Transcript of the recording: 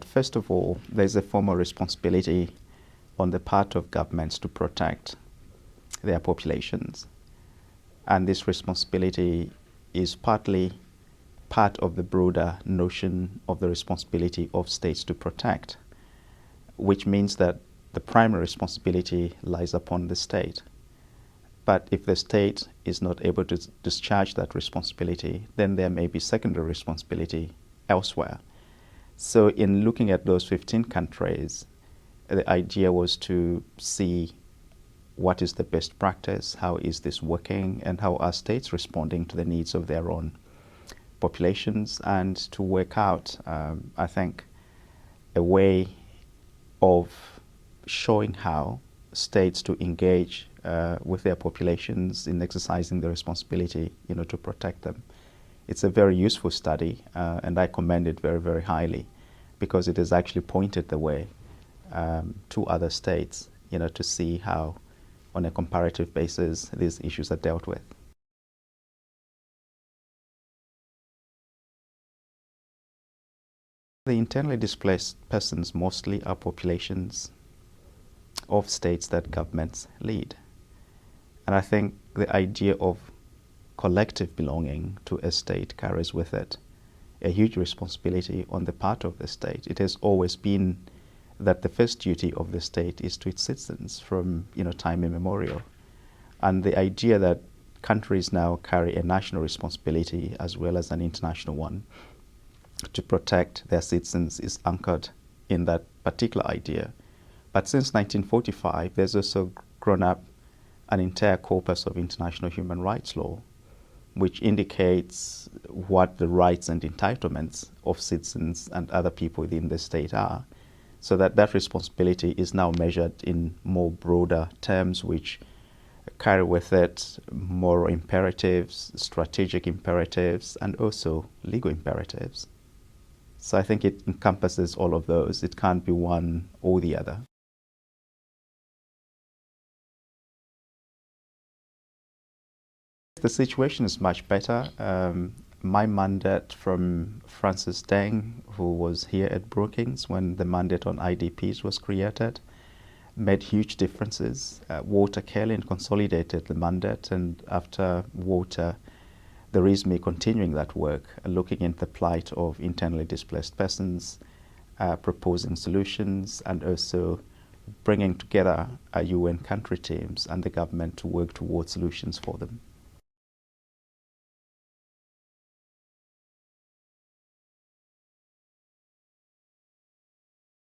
First of all, there's a formal responsibility on the part of governments to protect their populations. And this responsibility is partly part of the broader notion of the responsibility of states to protect, which means that the primary responsibility lies upon the state. But if the state is not able to discharge that responsibility, then there may be secondary responsibility elsewhere. So in looking at those 15 countries, the idea was to see what is the best practice, how is this working, and how are states responding to the needs of their own populations, and to work out, I think, a way of showing how states to engage with their populations in exercising the responsibility, to protect them. It's a very useful study, and I commend it very, very highly, because it has actually pointed the way to other states, to see how, on a comparative basis, these issues are dealt with. The internally displaced persons mostly are populations of states that governments lead. And I think the idea of collective belonging to a state carries with it a huge responsibility on the part of the state. It has always been that the first duty of the state is to its citizens from time immemorial. And the idea that countries now carry a national responsibility as well as an international one to protect their citizens is anchored in that particular idea. But since 1945, there's also grown up an entire corpus of international human rights law, which indicates what the rights and entitlements of citizens and other people within the state are, so that responsibility is now measured in more broader terms, which carry with it moral imperatives, strategic imperatives, and also legal imperatives. So I think it encompasses all of those. It can't be one or the other. The situation is much better. My mandate from Francis Deng, who was here at Brookings when the mandate on IDPs was created, made huge differences. Walter Kellin consolidated the mandate, and after Walter, there is me continuing that work, looking into the plight of internally displaced persons, proposing solutions, and also bringing together UN country teams and the government to work towards solutions for them.